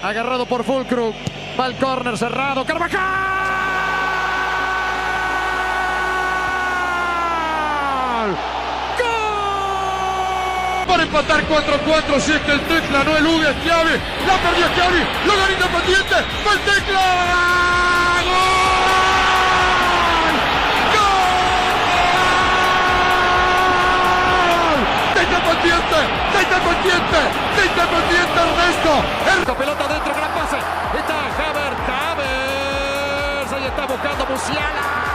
Agarrado por Fulkrug. Va al córner cerrado. ¡Carvajal! ¡Gol! Para empatar 4-4 si es que el Tecla no elude a Schiavi. La perdió Schiavi. Lo ganó Independiente. ¡Fue el Tecla! ¡De Independiente, Ernesto! La pelota adentro, gran pase. Está Havertz. Ahí está buscando Musiala.